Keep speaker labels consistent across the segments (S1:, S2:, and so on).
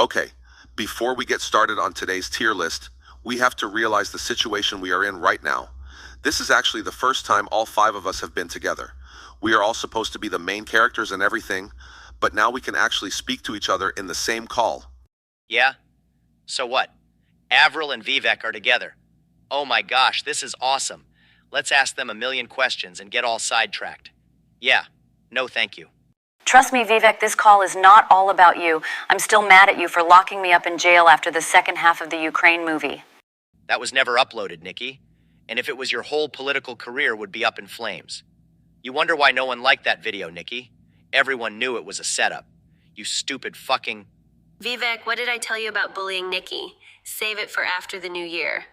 S1: Okay, before we get started on today's tier list, we have to realize the situation we are in right now. This is actually the first time all five of us have been together. We are all supposed to be the main characters and everything, but now we can actually speak to each other in the same call.
S2: Yeah? So what? Avril and Vivek are together. Oh my gosh, this is awesome. Let's ask them a million questions and get all sidetracked. Yeah. No thank you.
S3: Trust me, Vivek, this call is not all about you. I'm still mad at you for locking me up in jail after the second half of the Ukraine movie.
S2: That was never uploaded, Nikki. And if it was, your whole political career would be up in flames. You wonder why no one liked that video, Nikki? Everyone knew it was a setup. You stupid fucking...
S4: Vivek, what did I tell you about bullying Nikki? Save it for after the new year.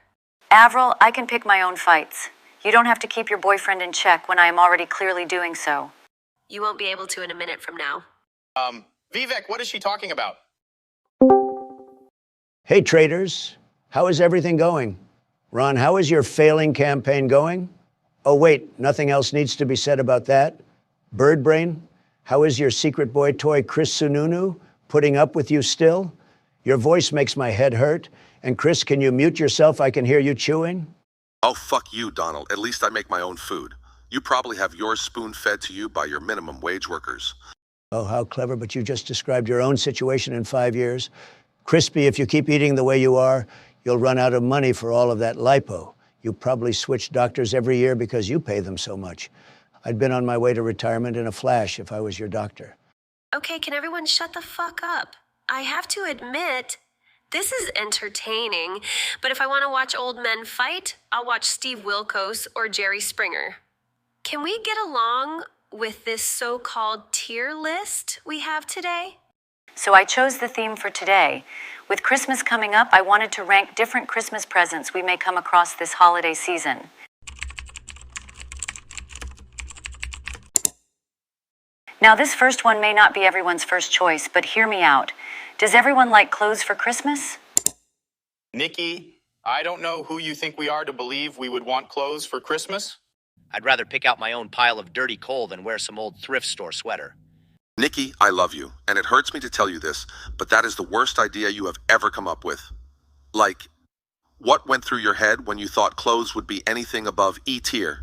S3: Avril, I can pick my own fights. You don't have to keep your boyfriend in check when I am already clearly doing so.
S4: You won't be able to in a minute from now.
S5: Vivek, what is she talking about?
S6: Hey, traders. How is everything going? Ron, how is your failing campaign going? Oh, wait, nothing else needs to be said about that? Bird brain? How is your secret boy toy Chris Sununu putting up with you still? Your voice makes my head hurt. And Chris, can you mute yourself? I can hear you chewing.
S1: Oh, fuck you, Donald. At least I make my own food. You probably have yours spoon-fed to you by your minimum wage workers.
S6: Oh, how clever, but you just described your own situation in 5 years. Crispy, if you keep eating the way you are, you'll run out of money for all of that lipo. You probably switch doctors every year because you pay them so much. I'd been on my way to retirement in a flash if I was your doctor.
S4: Okay, can everyone shut the fuck up? I have to admit, this is entertaining, but if I want to watch old men fight, I'll watch Steve Wilkos or Jerry Springer. Can we get along with this so-called tier list we have today?
S3: So I chose the theme for today. With Christmas coming up, I wanted to rank different Christmas presents we may come across this holiday season. Now, this first one may not be everyone's first choice, but hear me out. Does everyone like clothes for Christmas?
S5: Nikki, I don't know who you think we are to believe we would want clothes for Christmas.
S2: I'd rather pick out my own pile of dirty coal than wear some old thrift store sweater.
S1: Nikki, I love you, and it hurts me to tell you this, but that is the worst idea you have ever come up with. Like, what went through your head when you thought clothes would be anything above E tier?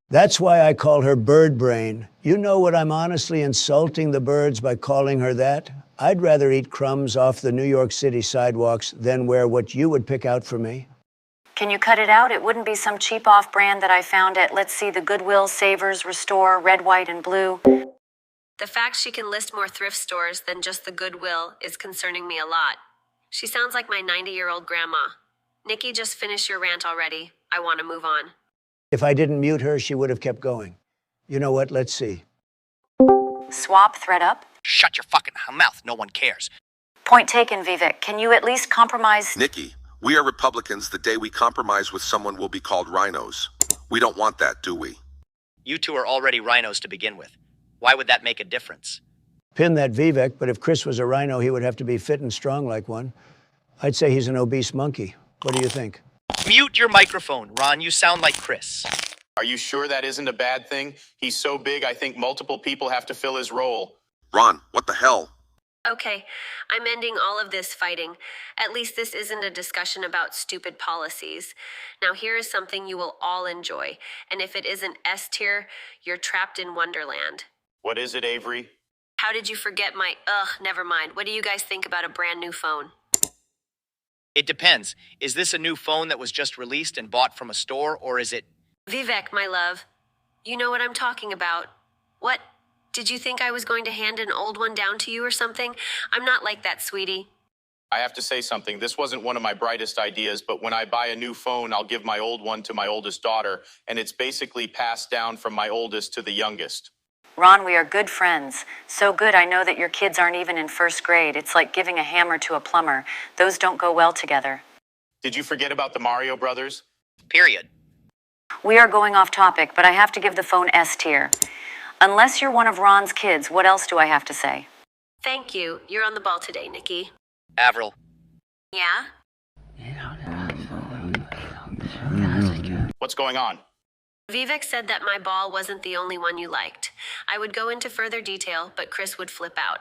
S6: That's why I call her Bird Brain. You know what, I'm honestly insulting the birds by calling her that? I'd rather eat crumbs off the New York City sidewalks than wear what you would pick out for me.
S3: Can you cut it out? It wouldn't be some cheap off brand that I found at, let's see, the Goodwill, Savers, Restore, Red, White, and Blue.
S4: The fact she can list more thrift stores than just the Goodwill is concerning me a lot. She sounds like my 90-year-old grandma. Nikki, just finish your rant already. I want to move on.
S6: If I didn't mute her, she would have kept going. You know what? Let's see.
S3: Swap, thread up.
S2: Shut your fucking mouth. No one cares.
S3: Point taken, Vivek. Can you at least compromise?
S1: Nikki, we are Republicans. The day we compromise with someone will be called rhinos. We don't want that, do we?
S2: You two are already rhinos to begin with. Why would that make a difference?
S6: Pin that Vivek, but if Chris was a rhino, he would have to be fit and strong like one. I'd say he's an obese monkey. What do you think?
S2: Mute your microphone, Ron. You sound like Chris.
S5: Are you sure that isn't a bad thing? He's so big, I think multiple people have to fill his role.
S1: Ron, what the hell?
S4: Okay, I'm ending all of this fighting. At least this isn't a discussion about stupid policies. Now here is something you will all enjoy. And if it isn't S tier, you're trapped in Wonderland.
S5: What is it, Avery?
S4: How did you forget my... never mind. What do you guys think about a brand new phone?
S2: It depends. Is this a new phone that was just released and bought from a store, or is it...
S4: Vivek, my love, you know what I'm talking about. What? Did you think I was going to hand an old one down to you or something? I'm not like that, sweetie.
S5: I have to say something. This wasn't one of my brightest ideas, but when I buy a new phone, I'll give my old one to my oldest daughter, and it's basically passed down from my oldest to the youngest.
S3: Ron, we are good friends. So good, I know that your kids aren't even in first grade. It's like giving a hammer to a plumber. Those don't go well together.
S5: Did you forget about the Mario Brothers?
S2: Period.
S3: We are going off topic, but I have to give the phone S tier. Unless you're one of Ron's kids, what else do I have to say?
S4: Thank you. You're on the ball today, Nikki.
S2: Avril.
S4: Yeah?
S5: What's going on?
S4: Vivek said that my ball wasn't the only one you liked. I would go into further detail, but Chris would flip out.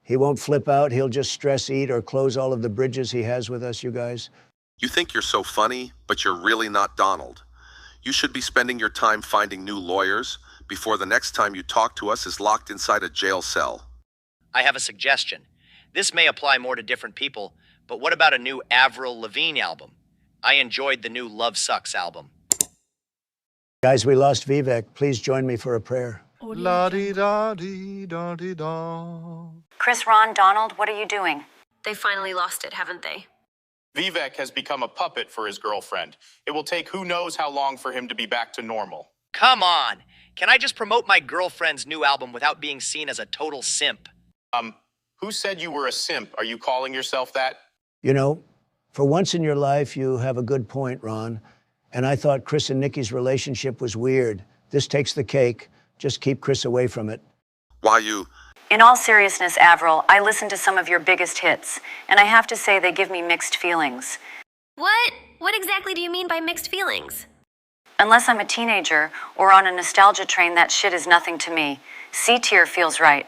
S6: He won't flip out. He'll just stress eat or close all of the bridges he has with us, you guys.
S1: You think you're so funny, but you're really not Donald. You should be spending your time finding new lawyers before the next time you talk to us is locked inside a jail cell.
S2: I have a suggestion. This may apply more to different people, but what about a new Avril Lavigne album? I enjoyed the new Love Sucks album.
S6: Guys, we lost Vivek. Please join me for a prayer.
S7: La-di-da-di-da-di-da.
S3: Chris, Ron, Donald, what are you doing?
S4: They finally lost it, haven't they?
S5: Vivek has become a puppet for his girlfriend. It will take who knows how long for him to be back to normal.
S2: Come on! Can I just promote my girlfriend's new album without being seen as a total simp?
S5: Who said you were a simp? Are you calling yourself that?
S6: You know, for once in your life, you have a good point, Ron. And I thought Chris and Nikki's relationship was weird. This takes the cake. Just keep Chris away from it.
S1: Why you?
S3: In all seriousness, Avril, I listened to some of your biggest hits, and I have to say they give me mixed feelings.
S4: What? What exactly do you mean by mixed feelings?
S3: Unless I'm a teenager or on a nostalgia train, that shit is nothing to me. C-tier feels right.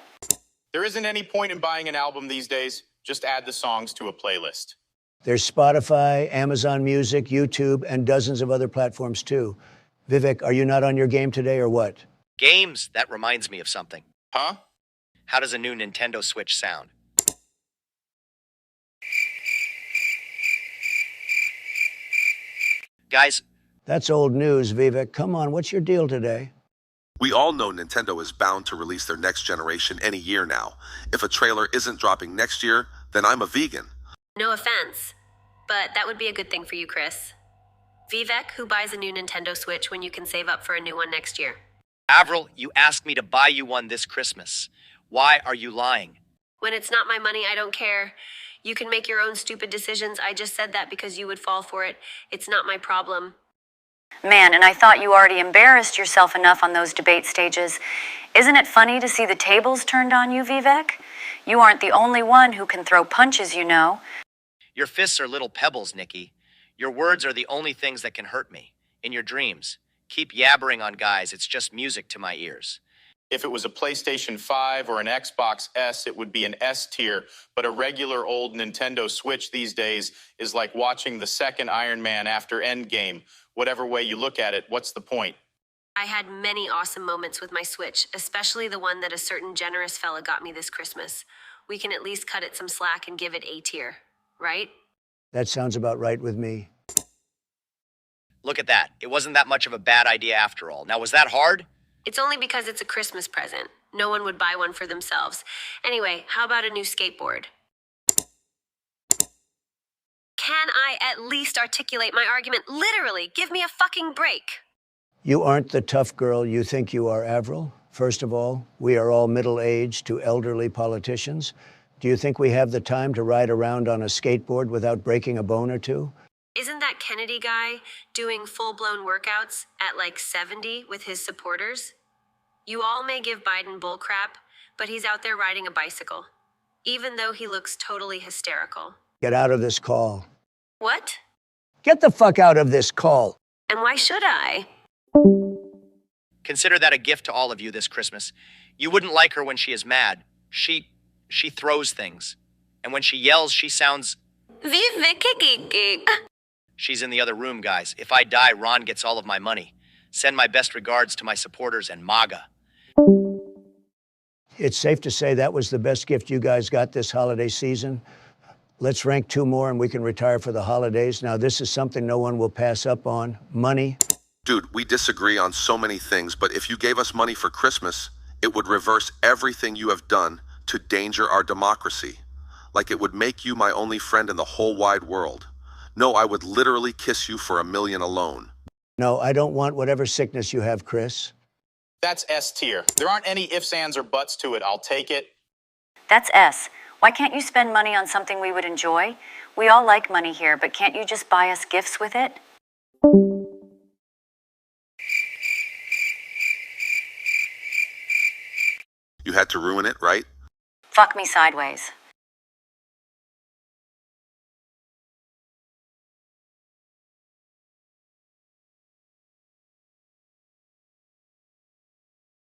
S5: There isn't any point in buying an album these days. Just add the songs to a playlist.
S6: There's Spotify, Amazon Music, YouTube, and dozens of other platforms too. Vivek, are you not on your game today or what?
S2: Games? That reminds me of something.
S5: Huh?
S2: How does a new Nintendo Switch sound? Guys,
S6: That's old news, Vivek. Come on, what's your deal today?
S1: We all know Nintendo is bound to release their next generation any year now. If a trailer isn't dropping next year, then I'm a vegan.
S4: No offense, but that would be a good thing for you, Chris. Vivek, who buys a new Nintendo Switch when you can save up for a new one next year?
S2: Avril, you asked me to buy you one this Christmas. Why are you lying?
S4: When it's not my money, I don't care. You can make your own stupid decisions. I just said that because you would fall for it. It's not my problem.
S3: Man, and I thought you already embarrassed yourself enough on those debate stages. Isn't it funny to see the tables turned on you, Vivek? You aren't the only one who can throw punches, you know.
S2: Your fists are little pebbles, Nikki. Your words are the only things that can hurt me. In your dreams. Keep yabbering on guys, it's just music to my ears.
S5: If it was a PlayStation 5 or an Xbox S, it would be an S tier. But a regular old Nintendo Switch these days is like watching the second Iron Man after Endgame. Whatever way you look at it, what's the point?
S4: I had many awesome moments with my Switch, especially the one that a certain generous fella got me this Christmas. We can at least cut it some slack and give it A tier, right?
S6: That sounds about right with me.
S2: Look at that. It wasn't that much of a bad idea after all. Now, was that hard?
S4: It's only because it's a Christmas present. No one would buy one for themselves. Anyway, how about a new skateboard? Can I at least articulate my argument? Literally, give me a fucking break.
S6: You aren't the tough girl you think you are, Avril. First of all, we are all middle-aged to elderly politicians. Do you think we have the time to ride around on a skateboard without breaking a bone or two?
S4: Isn't that Kennedy guy doing full-blown workouts at like 70 with his supporters? You all may give Biden bullcrap, but he's out there riding a bicycle, even though he looks totally hysterical.
S6: Get out of this call.
S4: What?
S6: Get the fuck out of this call.
S4: And why should I?
S2: Consider that a gift to all of you this Christmas. You wouldn't like her when she is mad. She throws things. And when she yells, she sounds...
S4: Vivek.
S2: She's in the other room, guys. If I die, Ron gets all of my money. Send my best regards to my supporters and MAGA.
S6: It's safe to say that was the best gift you guys got this holiday season. Let's rank two more and we can retire for the holidays. Now, this is something no one will pass up on. Money.
S1: Dude, we disagree on so many things, but if you gave us money for Christmas, it would reverse everything you have done to danger our democracy. Like it would make you my only friend in the whole wide world. No, I would literally kiss you for $1 million alone.
S6: No, I don't want whatever sickness you have, Chris.
S5: That's S tier. There aren't any ifs, ands, or buts to it. I'll take it.
S3: That's S. Why can't you spend money on something we would enjoy? We all like money here, but can't you just buy us gifts with it?
S1: You had to ruin it, right?
S3: Fuck me sideways.